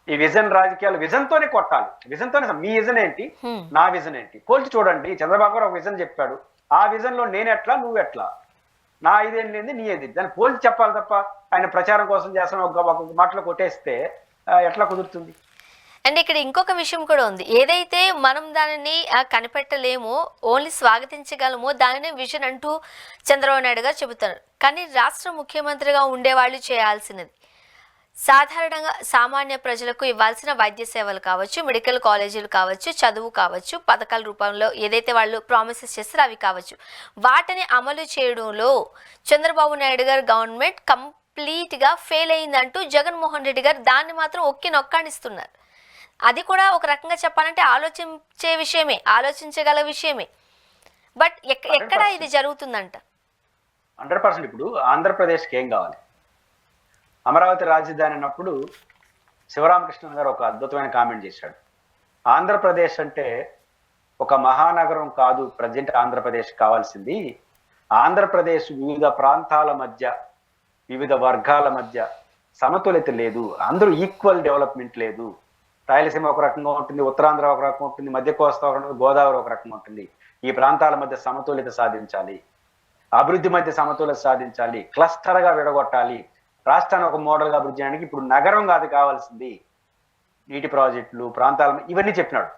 ఈ విజన్ రాజకీయాలు విజన్ తోనే కొట్టాలి. విజన్ తోనే, మీ విజన్ ఏంటి, నా విజన్ ఏంటి పోల్చి చూడండి. చంద్రబాబు గారు ఒక విజన్ చెప్పాడు, ఆ విజన్ లో నేను ఎట్లా, నువ్వు ఎట్లా, నా ఇదేం లేదు నీ ఏది, దాన్ని పోల్చి చెప్పాలి తప్ప ఆయన ప్రచారం కోసం చేస్తాను ఒక మాటలో కొట్టేస్తే ఎట్లా కుదురుతుంది? అండ్ ఇక్కడ ఇంకొక విషయం కూడా ఉంది. ఏదైతే మనం దానిని కనిపెట్టలేమో, ఓన్లీ స్వాగతించగలమో దానినే విజన్ అంటూ చంద్రబాబు నాయుడు గారు చెబుతారు. కానీ రాష్ట్ర ముఖ్యమంత్రిగా ఉండేవాళ్ళు చేయాల్సినది సాధారణంగా సామాన్య ప్రజలకు ఇవ్వాల్సిన వైద్య సేవలు కావచ్చు, మెడికల్ కాలేజీలు కావచ్చు, చదువు కావచ్చు, పథకాల రూపంలో ఏదైతే వాళ్ళు ప్రామిసెస్ చేస్తారో అవి కావచ్చు, వాటిని అమలు చేయడంలో చంద్రబాబు నాయుడు గారు గవర్నమెంట్ కంప్లీట్గా ఫెయిల్ అయిందంటూ జగన్మోహన్ రెడ్డి గారు దాన్ని మాత్రం నొక్కానిస్తున్నారు. అది కూడా ఒక రకంగా చెప్పాలంటే ఆలోచించే విషయమే, ఆలోచించగల విషయమే. బట్ ఎక్కడ ఇది జరుగుతుందంట? 100%. ఇప్పుడు ఆంధ్రప్రదేశ్కి ఏం కావాలి? అమరావతి రాజధాని అన్నప్పుడు శివరామకృష్ణన్ గారు ఒక అద్భుతమైన కామెంట్ చేశాడు. ఆంధ్రప్రదేశ్ అంటే ఒక మహానగరం కాదు ప్రజెంట్ ఆంధ్రప్రదేశ్ కావాల్సింది. ఆంధ్రప్రదేశ్ వివిధ ప్రాంతాల మధ్య, వివిధ వర్గాల మధ్య సమతుల్యత లేదు, అందరూ ఈక్వల్ డెవలప్మెంట్ లేదు. రాయలసీమ ఒక రకంగా ఉంటుంది, ఉత్తరాంధ్ర ఒక రకంగా ఉంటుంది, మధ్య కోస్తా ఒక రకంగా, గోదావరి ఒక రకంగా ఉంటుంది. ఈ ప్రాంతాల మధ్య సమతుల్యత సాధించాలి, అభివృద్ధి మధ్య సమతుల్యత సాధించాలి, క్లస్టర్గా విడగొట్టాలి, రాష్ట్రాన్ని ఒక మోడల్గా అభివృద్ధి చేయడానికి ఇప్పుడు నగరం కాదు కావాల్సింది, నీటి ప్రాజెక్టులు, ప్రాంతాల, ఇవన్నీ చెప్పినాడు.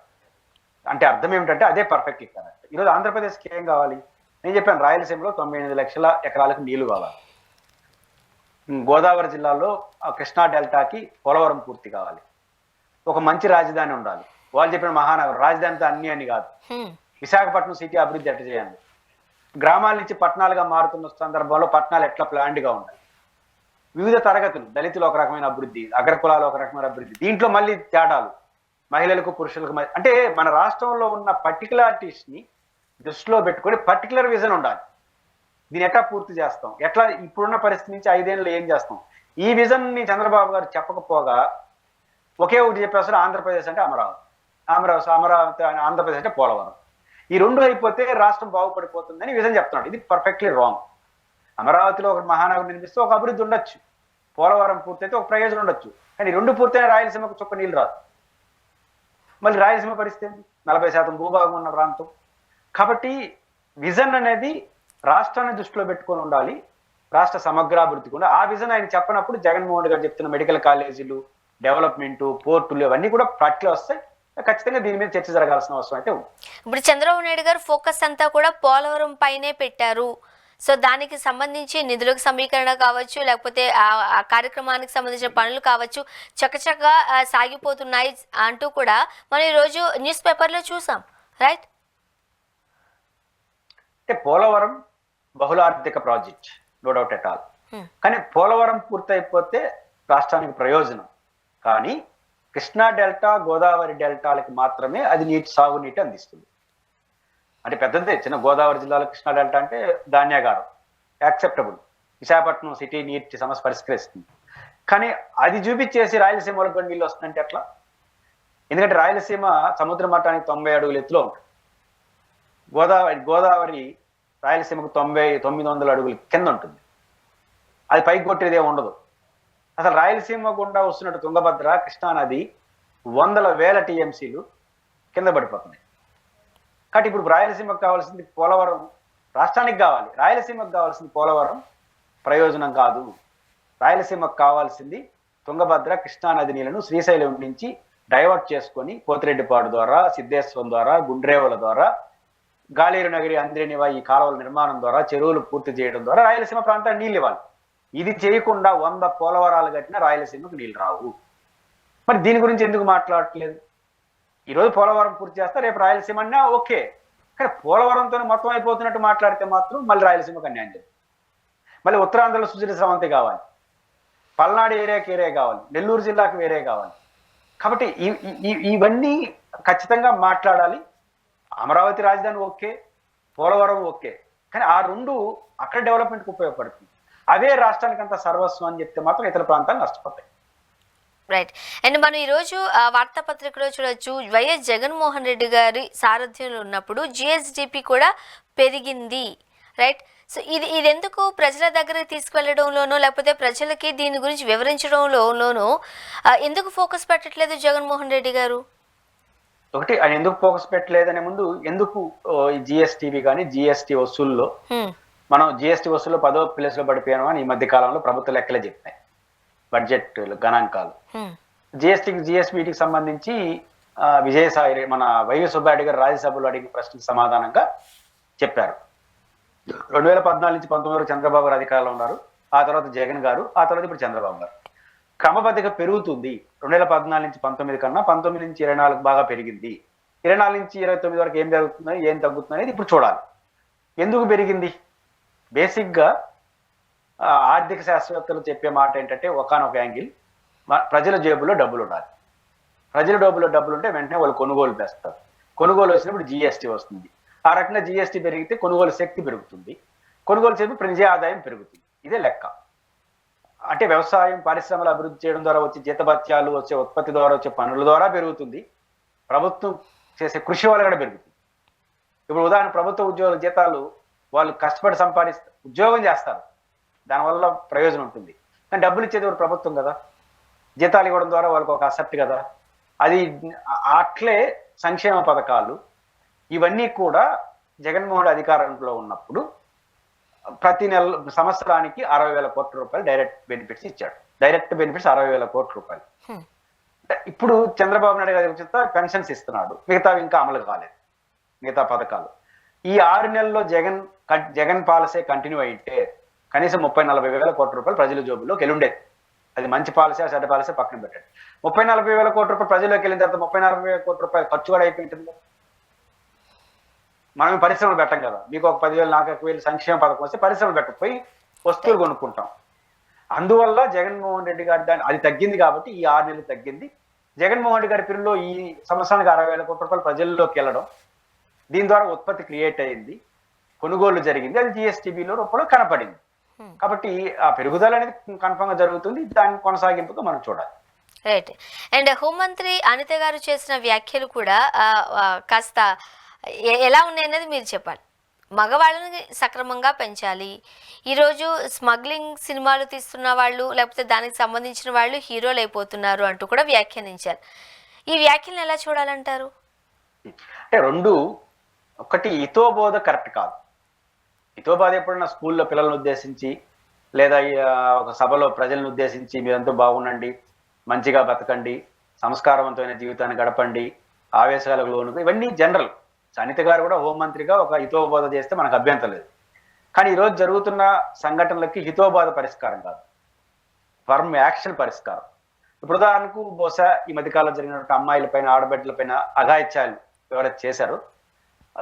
అంటే అర్థం ఏమిటంటే అదే పర్ఫెక్ట్లీ కరెక్ట్. ఈరోజు ఆంధ్రప్రదేశ్కి ఏం కావాలి? నేను చెప్పాను, రాయలసీమలో 98 లక్షల ఎకరాలకు నీళ్లు కావాలి, గోదావరి జిల్లాలో కృష్ణా డెల్టాకి పోలవరం పూర్తి కావాలి, ఒక మంచి రాజధాని ఉండాలి. వాళ్ళు చెప్పిన మహానగరం రాజధానితో అన్ని కాదు. విశాఖపట్నం సిటీ అభివృద్ధి ఎట్లా చేయాలి, గ్రామాల నుంచి పట్టణాలుగా మారుతున్న సందర్భంలో పట్టణాలు ఎట్లా ప్లాండ్గా ఉండాలి, వివిధ తరగతులు, దళితులు ఒక రకమైన అభివృద్ధి, అగ్రకులాలు ఒక రకమైన అభివృద్ధి, దీంట్లో మళ్ళీ తేడాలు, మహిళలకు పురుషులకు. అంటే మన రాష్ట్రంలో ఉన్న పర్టికులారిటీస్ ని దృష్టిలో పెట్టుకొని పర్టికులర్ విజన్ ఉండాలి. దీన్ని ఎట్లా పూర్తి చేస్తాం, ఎట్లా ఇప్పుడున్న పరిస్థితి నుంచి 5 ఏళ్ళు ఏం చేస్తాం, ఈ విజన్ ని చంద్రబాబు గారు చెప్పకపోగా ఒకే ఒకటి చెప్పేస్తారు, ఆంధ్రప్రదేశ్ అంటే అమరావతి, అమరావతి ఆంధ్రప్రదేశ్ అంటే పోలవరం. ఈ రెండు అయిపోతే రాష్ట్రం బాగుపడిపోతుందని విజన్ చెప్తున్నాడు. ఇది పర్ఫెక్ట్లీ రాంగ్. అమరావతిలో ఒక మహానగరం నిర్మిస్తే ఒక అభివృద్ధి ఉండొచ్చు, పోలవరం పూర్తయితే ఒక ప్రయోజనం ఉండొచ్చు, కానీ 2 పూర్తయిన రాయలసీమకు చొక్క నీళ్ళు రాదు. మళ్ళీ రాయలసీమ పరిస్థితి 40% భూభాగం ఉన్న ప్రాంతం. కాబట్టి విజన్ అనేది రాష్ట్రాన్ని దృష్టిలో పెట్టుకొని ఉండాలి, రాష్ట్ర సమగ్రాభివృద్ధి కూడా. ఆ విజన్ ఆయన చెప్పినప్పుడు జగన్మోహన్ రెడ్డి గారు చెప్తున్న మెడికల్ కాలేజీలు, డెవలప్మెంట్, పోర్టులు ఇవన్నీ కూడా పట్ల వస్తాయి. ఖచ్చితంగా దీని మీద చర్చ జరగాల్సిన అవసరం అయితే ఉంది. ఇప్పుడు చంద్రబాబు నాయుడు గారు ఫోకస్ అంతా కూడా పోలవరం పైనే పెట్టారు, సో దానికి సంబంధించి నిధులకు సమీకరణ కావచ్చు, లేకపోతే ఆ కార్యక్రమానికి సంబంధించిన పనులు కావచ్చు, చకచకా సాగిపోతున్నాయి అంటూ కూడా మనం ఈరోజు న్యూస్ పేపర్లో చూసాం, రైట్? అంటే పోలవరం బహుళార్థిక project, no doubt at all. కానీ పోలవరం పూర్తయిపోతే రాష్ట్రానికి ప్రయోజనం. కానీ కృష్ణా డెల్టా, గోదావరి డెల్టాలకి మాత్రమే అది సాగునీటి అందిస్తుంది. అంటే పెద్దదే, చిన్న గోదావరి జిల్లాలో కృష్ణా డెల్టా అంటే ధాన్యాగారం, యాక్సెప్టబుల్. విశాఖపట్నం సిటీ నీటి సమస్య పరిష్కరిస్తుంది. కానీ అది చూపించేసి రాయలసీమలో కొన్ని నీళ్ళు వస్తుందంటే ఎట్లా? ఎందుకంటే రాయలసీమ సముద్ర మట్టానికి 90 అడుగుల ఎత్తులో ఉంటుంది. గోదావరి రాయలసీమకు 900 అడుగుల కింద ఉంటుంది. అది పైకి కొట్టేదే ఉండదు. అసలు రాయలసీమ గుండా వస్తున్నట్టు తుంగభద్ర, కృష్ణా నది వందల వేల టీఎంసీలు కింద పడిపోతున్నాయి. కాబట్టి ఇప్పుడు రాయలసీమకు కావాల్సింది పోలవరం, రాష్ట్రానికి కావాలి. రాయలసీమకు కావాల్సింది పోలవరం ప్రయోజనం కాదు. రాయలసీమకు కావాల్సింది తుంగభద్ర, కృష్ణా నది నీళ్లను శ్రీశైలం నుంచి డైవర్ట్ చేసుకొని పోతిరెడ్డిపాడు ద్వారా, సిద్ధేశ్వరం ద్వారా, గుండ్రేవుల ద్వారా, గాలేరు నగరి, అంద్రేనివా ఈ కాలువల నిర్మాణం ద్వారా, చెరువులు పూర్తి చేయడం ద్వారా రాయలసీమ ప్రాంతానికి నీళ్ళు ఇవ్వాలి. ఇది చేయకుండా 100 పోలవరాలు కట్టినా రాయలసీమకు నీళ్ళు రావు. మరి దీని గురించి ఎందుకు మాట్లాడట్లేదు? ఈరోజు పోలవరం పూర్తి చేస్తా, రేపు రాయలసీమ అన్నా ఓకే. కానీ పోలవరంతో మొత్తం అయిపోతున్నట్టు మాట్లాడితే మాత్రం మళ్ళీ రాయలసీమకు అన్యాయం చేయాలి. మళ్ళీ ఉత్తరాంధ్రలో సుజల స్రవంతి కావాలి, పల్నాడు ఏరియాకి వేరే కావాలి, నెల్లూరు జిల్లాకి వేరే కావాలి. కాబట్టి ఇవన్నీ ఖచ్చితంగా మాట్లాడాలి. అమరావతి రాజధాని ఓకే, పోలవరం ఓకే, కానీ ఆ రెండు అక్కడ డెవలప్మెంట్కి ఉపయోగపడుతుంది. అవే రాష్ట్రానికి అంత సర్వస్వం అని చెప్తే మాత్రం ఇతర ప్రాంతాలు నష్టపోతాయి. రైట్. అండ్ మనం ఈరోజు వార్తాపత్రికలో చూడొచ్చు, వైఎస్ జగన్మోహన్ రెడ్డి గారి సారథ్యంలో ఉన్నప్పుడు జిఎస్డిపి కూడా పెరిగింది, రైట్? సో ఇది ఎందుకు ప్రజల దగ్గరికి తీసుకువెళ్ళడంలోనో లేకపోతే ప్రజలకి దీని గురించి వివరించడంలోనో ఎందుకు ఫోకస్ పెట్టట్లేదు జగన్మోహన్ రెడ్డి గారు? ఒకటి, ఆయన ఎందుకు ఫోకస్ పెట్టలేదనే ముందు ఎందుకు జిఎస్టీవి కానీ జిఎస్టీ వసూల్లో మనం జిఎస్టీ వసూల్లో 10వ ప్లేస్లో పడిపోయాను అని ఈ మధ్య కాలంలో ప్రభుత్వ లెక్కలే చెప్తాయి, బడ్జెట్ గణాంకాలు. జిఎస్బిటికి సంబంధించి విజయసాయి మన వైవి సుబ్బారెడ్డి గారు రాజ్యసభలో అడిగిన ప్రశ్నకు సమాధానంగా చెప్పారు. 2014 నుంచి 19 వరకు చంద్రబాబు గారు అధికారంలో ఉన్నారు, ఆ తర్వాత జగన్ గారు, ఆ తర్వాత ఇప్పుడు చంద్రబాబు గారు. క్రమబద్ధంగా పెరుగుతుంది. 2014 నుంచి 19 కన్నా 19 నుంచి 24 బాగా పెరిగింది. 24 నుంచి 29 వరకు ఏం జరుగుతుంది, ఏం తగ్గుతుంది అనేది ఇప్పుడు చూడాలి. ఎందుకు పెరిగింది? బేసిక్గా ఆర్థిక శాస్త్రవేత్తలు చెప్పే మాట ఏంటంటే, ఒకానొక యాంగిల్ ప్రజల జేబులో డబ్బులు ఉండాలి. ప్రజల జేబులో డబ్బులు ఉంటే వెంటనే వాళ్ళు కొనుగోలు చేస్తారు. కొనుగోలు వచ్చినప్పుడు జిఎస్టీ వస్తుంది. ఆ రకంగా జిఎస్టీ పెరిగితే కొనుగోలు శక్తి పెరుగుతుంది, కొనుగోలు చేసి ప్రజా ఆదాయం పెరుగుతుంది. ఇదే లెక్క. అంటే వ్యవసాయం, పరిశ్రమలు అభివృద్ధి చేయడం ద్వారా వచ్చే జీతభత్యాలు, వచ్చే ఉత్పత్తి ద్వారా వచ్చే పనుల ద్వారా పెరుగుతుంది. ప్రభుత్వం చేసే కృషి వల్ల కూడా పెరుగుతుంది. ఇప్పుడు ఉదాహరణ, ప్రభుత్వ ఉద్యోగుల జీతాలు వాళ్ళు కష్టపడి సంపాదిస్తారు, ఉద్యోగం చేస్తారు, దానివల్ల ప్రయోజనం ఉంటుంది. కానీ డబ్బులు ఇచ్చేది ఎవరు? ప్రభుత్వం కదా. జీతాలు ఇవ్వడం ద్వారా వాళ్ళకి ఒక అసెప్ట్ కదా. అది అట్లే సంక్షేమ పథకాలు ఇవన్నీ కూడా జగన్మోహన్ అధికారంలో ఉన్నప్పుడు ప్రతి నెల సంవత్సరానికి 60,000 కోట్ల రూపాయలు డైరెక్ట్ బెనిఫిట్స్ ఇచ్చాడు. డైరెక్ట్ బెనిఫిట్స్ 60,000 కోట్ల రూపాయలు. ఇప్పుడు చంద్రబాబు నాయుడు గారి చేత పెన్షన్స్ ఇస్తున్నాడు, మిగతావి ఇంకా అమలు కాలేదు, మిగతా పథకాలు. ఈ 6 నెలల్లో జగన్ పాలసీ కంటిన్యూ అయితే కనీసం 30-40 వేల కోట్ల రూపాయలు ప్రజల జోబుల్లోకి వెళ్ళుండేది. అది మంచి పాలసీ, చెడ్డ పాలసీ పక్కన పెట్టండి. 30-40 వేల కోట్ల రూపాయలు ప్రజల్లోకి వెళ్ళిన తర్వాత 30-40 వేల కోట్ల రూపాయలు ఖర్చు కూడా అయిపోయింటుంది. మనం పరిశ్రమలు పెట్టం కదా. మీకు ఒక 10,000, నాకు 1,000 సంక్షేమ పథకం వస్తే పరిశ్రమలు పెట్టకపోయి వస్తువులు కొనుక్కుంటాం. అందువల్ల జగన్మోహన్ రెడ్డి గారి అది తగ్గింది. కాబట్టి ఈ 6 నెలలు తగ్గింది. జగన్మోహన్ రెడ్డి గారి పీరియడ్లో ఈ సంవత్సరానికి 60,000 కోట్ల రూపాయలు ప్రజల్లోకి వెళ్ళడం, దీని ద్వారా ఉత్పత్తి క్రియేట్ అయింది, కొనుగోలు జరిగింది, అది జిఎస్టీబీలో రూపంలో కనపడింది. కాబట్టి ఆ పెరుగుదల అనేది కన్ఫర్మ్ గా జరుగుతుంది. దాని కొనసాగింపుగా మనం చూడాలి. రైట్. అండ్ హోంమంత్రి అనిత గారు చేసిన వ్యాఖ్యలు కూడా కాస్త ఎలా ఉన్నాయన్నది మీరు చెప్పాలి. మగవాళ్ళని సక్రమంగా పెంచాలి. ఈరోజు స్మగ్లింగ్ సినిమాలు తీస్తున్న వాళ్ళు లేకపోతే దానికి సంబంధించిన వాళ్ళు హీరోలు అయిపోతున్నారు అంటూ కూడా వ్యాఖ్యానించారు. ఈ వ్యాఖ్యలను ఎలా చూడాలంటారు? అంటే రెండు, ఒకటి హితోబోధ కరెక్ట్ కాదు. హితోబోధ ఎప్పుడన్నా స్కూల్లో పిల్లలను ఉద్దేశించి లేదా ఒక సభలో ప్రజలను ఉద్దేశించి మీరంతా బాగుండండి, మంచిగా బతకండి, సంస్కారవంతమైన జీవితాన్ని గడపండి, ఆవేశాలకు లోను, ఇవన్నీ జనరల్. అనిత గారు కూడా హోంమంత్రిగా ఒక హితోబోధ చేస్తే మనకు అభ్యంతరం లేదు. కానీ ఈరోజు జరుగుతున్న సంఘటనలకి హితోబాధ పరిష్కారం కాదు, ఫర్మ్ యాక్షన్ పరిష్కారం. ఇప్పుడు ఉదాహరణకు బహుశా ఈ మధ్యకాలంలో జరిగినటువంటి అమ్మాయిలపైన ఆడబిడ్డలపైన అఘాయిత్యాలు ఎవరైతే చేశారో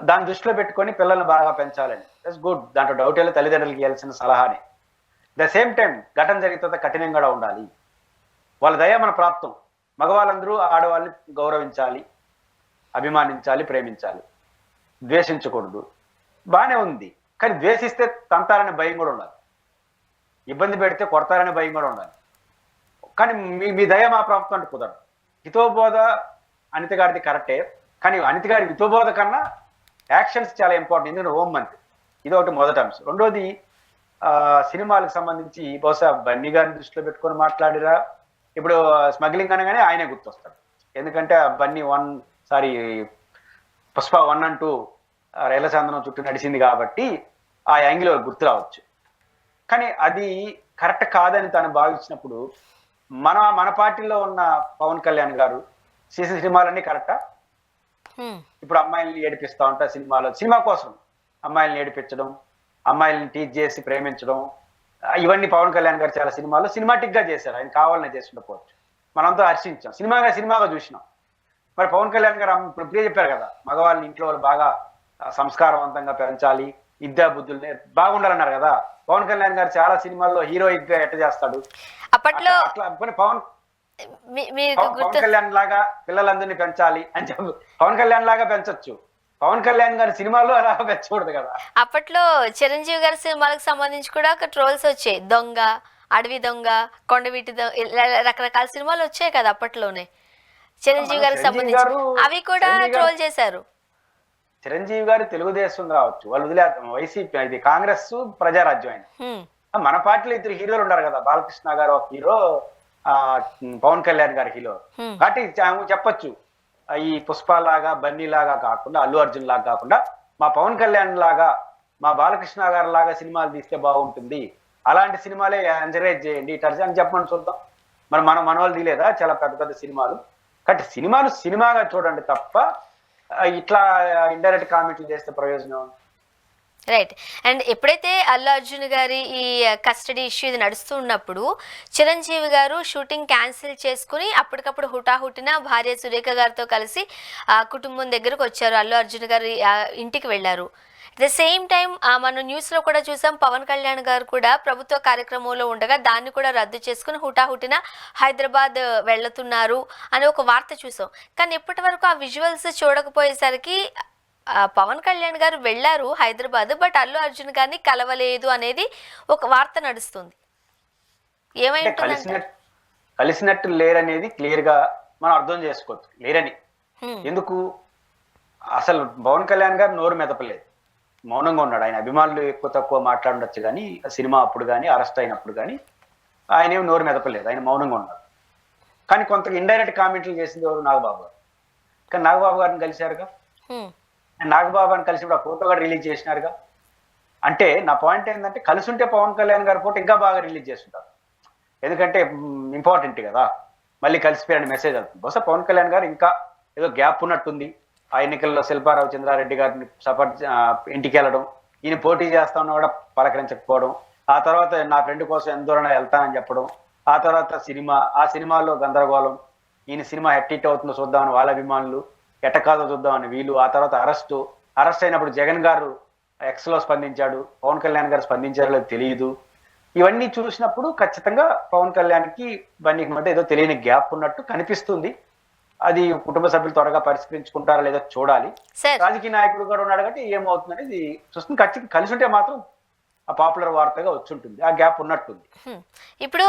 దాన్ని దృష్టిలో పెట్టుకొని పిల్లల్ని బాగా పెంచాలని, దట్స్ గుడ్, దాంట్లో డౌట్ లేదు, తల్లిదండ్రులకి ఇవ్వాల్సిన సలహాని. ద సేమ్ టైం ఘటన జరిగిన తర్వాత కఠినంగా ఉండాలి, వాళ్ళ దయ మన ప్రాప్తం. మగవాళ్ళందరూ ఆడవాళ్ళని గౌరవించాలి, అభిమానించాలి, ప్రేమించాలి, ద్వేషించకూడదు, బాగానే ఉంది. కానీ ద్వేషిస్తే తంతారనే భయం కూడా ఉండాలి, ఇబ్బంది పెడితే కొడతారనే భయం కూడా ఉండాలి. కానీ మీ దయ మా ప్రాప్తం అంటే కుదరదు. హితోబోధ అనిత గారిది కరెక్టే, కానీ అనిత గారి హితోబోధ కన్నా యాక్షన్స్ చాలా ఇంపార్టెంట్. ఎందుకంటే హోం మంత్రి, ఇది ఒకటి మొదటి అంశం. రెండోది సినిమాలకు సంబంధించి బహుశా బన్నీ గారిని దృష్టిలో పెట్టుకొని మాట్లాడిరా. ఇప్పుడు స్మగ్లింగ్ అనగానే ఆయనే గుర్తొస్తాడు, ఎందుకంటే బన్నీ పుష్ప 1 and 2 రైళ్ల చందనం చుట్టూ నడిచింది కాబట్టి ఆ యాంగిల్ గుర్తు రావచ్చు. కానీ అది కరెక్ట్ కాదని తను భావించినప్పుడు మన పార్టీలో ఉన్న పవన్ కళ్యాణ్ గారు చేసిన సినిమాలన్నీ కరెక్టా? ఇప్పుడు అమ్మాయిల్ని ఏడిపిస్తా ఉంటా సినిమా కోసం అమ్మాయిల్ని ఏడిపించడం, అమ్మాయిల్ని టీచ్ చేసి ప్రేమించడం, ఇవన్నీ పవన్ కళ్యాణ్ గారు చాలా సినిమాల్లో సినిమాటిక్ గా చేశారు. ఆయన కావాలని చేస్తుండకపోవచ్చు, మనంతా హర్షించాం, సినిమాగా చూసినాం. మరి పవన్ కళ్యాణ్ గారు ఇప్పుడు చెప్పారు కదా, మగవాళ్ళని ఇంట్లో వాళ్ళు బాగా సంస్కారవంతంగా పెంచాలి, విద్యా బుద్ధుల్ని బాగుండాలన్నారు కదా. పవన్ కళ్యాణ్ గారు చాలా సినిమాల్లో హీరోయిక్ గా ఎట్ట చేస్తాడు, అప్పట్లో పవన్ కళ్యాణ్ లాగా పిల్లలందరినీ పెంచాలి అని చెప్పు, పవన్ కళ్యాణ్ లాగా పెంచొచ్చు, పవన్ కళ్యాణ్ గారి సినిమాలు అలా పెంచకూడదు కదా. అప్పట్లో చిరంజీవి గారి సినిమాలకు సంబంధించి కూడా ఒక ట్రోల్స్ వచ్చాయి, దొంగ, అడవి దొంగ, కొండవీటి రకరకాల సినిమాలు వచ్చాయి కదా అప్పట్లోనే చిరంజీవి గారికి సంబంధించి, అవి కూడా ట్రోల్ చేశారు. చిరంజీవి గారు తెలుగుదేశం కావచ్చు, వాళ్ళు వదిలే వైసీపీ, ఇది కాంగ్రెస్ ప్రజారాజ్యం ఆయన. మన పార్టీలో 2 హీరోలు ఉన్నారు కదా, బాలకృష్ణ గారు ఒక హీరో, పవన్ కళ్యాణ్ గారి హీరో. కాబట్టి చెప్పొచ్చు, ఈ పుష్ప లాగా బన్నీ లాగా కాకుండా, అల్లు అర్జున్ లాగా కాకుండా మా పవన్ కళ్యాణ్ లాగా, మా బాలకృష్ణ గారి లాగా సినిమాలు తీస్తే బాగుంటుంది, అలాంటి సినిమాలే ఎంకరేజ్ చేయండి అని చెప్పమని చూద్దాం. మన వాళ్ళు తీయలేదా చాలా పెద్ద పెద్ద సినిమాలు? కాబట్టి సినిమాగా చూడండి తప్ప ఇట్లా ఇండైరెక్ట్ కామెంట్లు చేస్తే ప్రయోజనం. రైట్. అండ్ ఎప్పుడైతే అల్లు అర్జున్ గారి ఈ కస్టడీ ఇష్యూ ఇది నడుస్తూ ఉన్నప్పుడు చిరంజీవి గారు షూటింగ్ క్యాన్సిల్ చేసుకుని అప్పటికప్పుడు హుటాహుటిన భార్య సురేఖ గారితో కలిసి కుటుంబం దగ్గరకు వచ్చారు, అల్లు అర్జున్ గారి ఇంటికి వెళ్ళారు. అట్ ద సేమ్ టైం మనం న్యూస్లో కూడా చూసాం, పవన్ కళ్యాణ్ గారు కూడా ప్రభుత్వ కార్యక్రమంలో ఉండగా దాన్ని కూడా రద్దు చేసుకుని హుటాహుటిన హైదరాబాద్ వెళ్తున్నారు అని ఒక వార్త చూసాం. కానీ ఇప్పటి వరకు ఆ విజువల్స్ చూడకపోయేసరికి పవన్ కళ్యాణ్ గారు వెళ్ళారు హైదరాబాద్, బట్ అల్లు అర్జున్ గారిని కలవలేదు అనేది ఒక వార్త నడుస్తుంది. కలిసినట్టు లేరనేది క్లియర్ గా మనం అర్థం చేసుకోవచ్చు, లేరని. ఎందుకు? అసలు పవన్ కళ్యాణ్ గారు నోరు మెదపలేదు, మౌనంగా ఉన్నాడు. ఆయన అభిమానులు ఎక్కువ తక్కువ మాట్లాడొచ్చు కానీ సినిమా అప్పుడు కానీ అరెస్ట్ అయినప్పుడు కానీ ఆయన ఏమి నోరు మెదపలేదు, ఆయన మౌనంగా ఉన్నాడు. కానీ కొంత ఇండైరెక్ట్ కామెంట్లు చేసింది ఎవరు? నాగబాబు గారు. కానీ నాగబాబు గారిని కలిశారుగా, నాగబాబు అని కలిసి కూడా ఫోటో కూడా రిలీజ్ చేసినారుగా. అంటే నా పాయింట్ ఏంటంటే, కలిసి ఉంటే పవన్ కళ్యాణ్ గారి ఫోటో ఇంకా బాగా రిలీజ్ చేస్తుంటారు, ఎందుకంటే ఇంపార్టెంట్ కదా, మళ్ళీ కలిసిపోయారని మెసేజ్ అవుతుంది. బహుశా పవన్ కళ్యాణ్ గారు ఇంకా ఏదో గ్యాప్ ఉన్నట్టుంది. ఆ ఎన్నికల్లో శిల్పారావు చంద్రారెడ్డి గారిని సపోర్ట్ ఇంటికి వెళ్ళడం, ఈయన పోటీ చేస్తా ఉన్నా కూడా పలకరించకపోవడం, ఆ తర్వాత నా ఫ్రెండ్ కోసం ఎంత దూరం వెళ్తానని చెప్పడం, ఆ తర్వాత ఆ సినిమాలో గందరగోళం, ఈయన సినిమా హిట్ అవుతుందో చూద్దామని వాళ్ళ అభిమానులు, ఎట్టకాదో చూద్దామని వీళ్ళు, ఆ తర్వాత అరెస్ట్ అయినప్పుడు జగన్ గారు ఎక్స్లో స్పందించాడు, పవన్ కళ్యాణ్ గారు స్పందించారో లేదో తెలియదు. ఇవన్నీ చూసినప్పుడు ఖచ్చితంగా పవన్ కళ్యాణ్కి బన్నీకి మధ్య ఏదో తెలియని గ్యాప్ ఉన్నట్టు కనిపిస్తుంది. అది కుటుంబ సభ్యులు త్వరగా పరిష్కరించుకుంటారా లేదో చూడాలి. రాజకీయ నాయకుడు కూడా ఉన్నాడు కాబట్టి ఏమవుతుంది అనేది చూస్తుంది. ఖచ్చితంగా కలిసి ఉంటే మాత్రం ఆ పాపులర్ వార్తగా వచ్చి ఉంటుంది, ఆ గ్యాప్ ఉన్నట్టుంది. ఇప్పుడు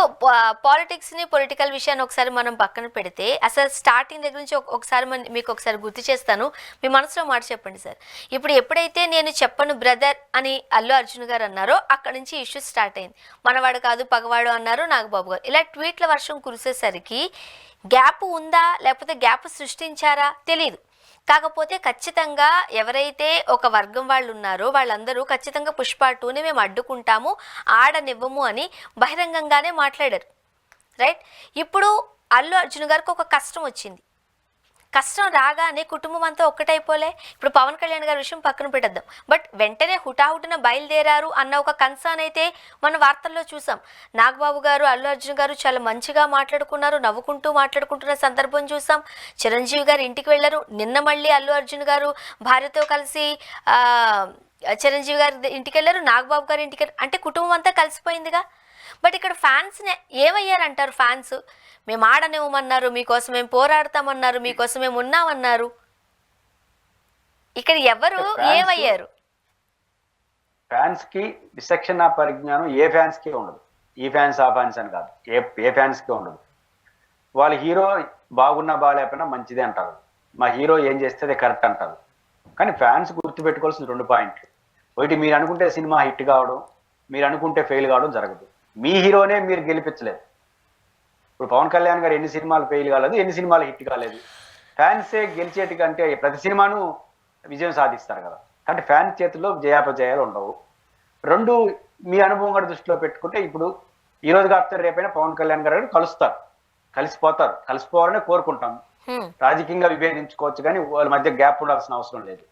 పాలిటిక్స్ ని పొలిటికల్ విషయాన్ని ఒకసారి మనం పక్కన పెడితే, అసలు స్టార్టింగ్ దగ్గర నుంచి ఒకసారి మీకు ఒకసారి గుర్తు చేస్తాను, మీ మనసులో మాట చెప్పండి సార్. ఇప్పుడు ఎప్పుడైతే నేను చెప్పను బ్రదర్ అని అల్లు అర్జున్ గారు అన్నారో అక్కడ నుంచి ఇష్యూ స్టార్ట్ అయింది. మనవాడు కాదు పగవాడు అన్నారు నాగబాబు గారు. ఇలా ట్వీట్ల వర్షం కురిసేసరికి గ్యాప్ ఉందా లేకపోతే గ్యాప్ సృష్టించారా తెలియదు. కాకపోతే ఖచ్చితంగా ఎవరైతే ఒక వర్గం వాళ్ళు ఉన్నారో వాళ్ళందరూ ఖచ్చితంగా పుష్ప 2ని మేము అడ్డుకుంటాము, ఆడనివ్వము అని బహిరంగంగానే మాట్లాడారు. రైట్. ఇప్పుడు అల్లు అర్జున్ గారికి ఒక కష్టం వచ్చింది. కష్టం రాగానే కుటుంబం అంతా ఒక్కటైపోలే. ఇప్పుడు పవన్ కళ్యాణ్ గారి విషయం పక్కన పెట్టేద్దాం, బట్ వెంటనే హుటాహుటిన బయలుదేరారు అన్న ఒక కన్సర్న్ అయితే మన వార్తల్లో చూసాం. నాగబాబు గారు, అల్లు అర్జున్ గారు చాలా మంచిగా మాట్లాడుకున్నారు, నవ్వుకుంటూ మాట్లాడుకుంటున్న సందర్భం చూసాం. చిరంజీవి గారు ఇంటికి వెళ్ళారు. నిన్న మళ్ళీ అల్లు అర్జున్ గారు భార్యతో కలిసి చిరంజీవి గారి ఇంటికి వెళ్ళారు, నాగబాబు గారి ఇంటికి అంటే కుటుంబం అంతా కలిసిపోయిందిగా. బట్ ఇక్కడ ఫ్యాన్స్ ఏమయ్యారంటారు? ఫ్యాన్స్ మేము ఆడనివ్వమన్నారు, మీకోసం మేము పోరాడతామన్నారు, మీకోసం మేము ఉన్నామన్నారు. ఇక్కడ ఎవరు ఏమయ్యారు? ఫ్యాన్స్ కి విచక్షణ పరిజ్ఞానం ఏ ఫ్యాన్స్ కి ఉండదు. ఈ ఫ్యాన్స్ ఆ ఫ్యాన్స్ అని కాదు, ఏ ఫ్యాన్స్ కి ఉండదు. వాళ్ళ హీరో బాగున్నా బాగాలేకపోయినా మంచిదే అంటారు, మా హీరో ఏం చేస్తే అది కరెక్ట్ అంటారు. కానీ ఫ్యాన్స్ గుర్తుపెట్టుకోవాల్సిన 2 పాయింట్లు. ఒకటి, మీరు అనుకుంటే సినిమా హిట్ కావడం, మీరు అనుకుంటే ఫెయిల్ కావడం జరగదు. మీ హీరోనే మీరు గెలిపించలేదు. ఇప్పుడు పవన్ కళ్యాణ్ గారు ఎన్ని సినిమాలు ఫెయిల్ కాలేదు, ఎన్ని సినిమాలు హిట్ కాలేదు. ఫ్యాన్సే గెలిచేటి కంటే ప్రతి సినిమాను విజయం సాధిస్తారు కదా. కాబట్టి ఫ్యాన్స్ చేతుల్లో జయాపజయాలు ఉండవు. 2, మీ అనుభవం కూడా దృష్టిలో పెట్టుకుంటే ఇప్పుడు ఈ రోజు కాకపోతే రేపైనా పవన్ కళ్యాణ్ గారు కలుస్తారు, కలిసిపోతారు, కలిసిపోవాలనే కోరుకుంటాం. రాజకీయంగా విభేదించుకోవచ్చు కానీ వాళ్ళ మధ్య గ్యాప్ ఉండాల్సిన అవసరం లేదు.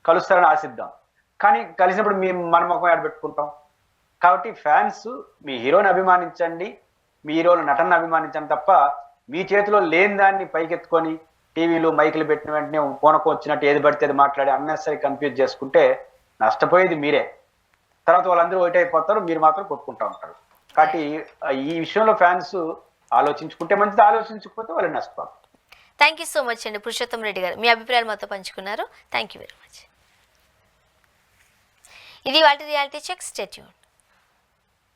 కలుస్తారని ఆశిద్దాం. కానీ కలిసినప్పుడు మన ముఖం యాడ్ పెట్టుకుంటాం. కాబట్టి ఫ్యాన్స్ మీ హీరోని అభిమానించండి, మీ హీరోల నటన అభిమానించండి తప్ప మీ చేతిలో లేని దాన్ని పైకెత్తుకొని టీవీలు మైకులు పెట్టిన వెంటనే పూనకం వచ్చినట్టు ఏది పడితే అది మాట్లాడి అన్నెసరీ కన్ఫ్యూజ్ చేసుకుంటే నష్టపోయేది మీరే. తర్వాత వాళ్ళందరూ ఒకటైపోతారు, మీరు మాత్రం కొట్టుకుంటూ ఉంటారు. కాబట్టి ఈ విషయంలో ఫ్యాన్స్ ఆలోచించుకుంటే మంచిది, ఆలోచించకపోతే వాళ్ళు నష్టపోతారు. థ్యాంక్ యూ సో మచ్ అండి పురుషోత్తం రెడ్డి గారు, మీ అభిప్రాయాలు మాతో పంచుకున్నారు. Thank you very much. ఇది వాటి రియాలిటీ చెక్. Stay tuned.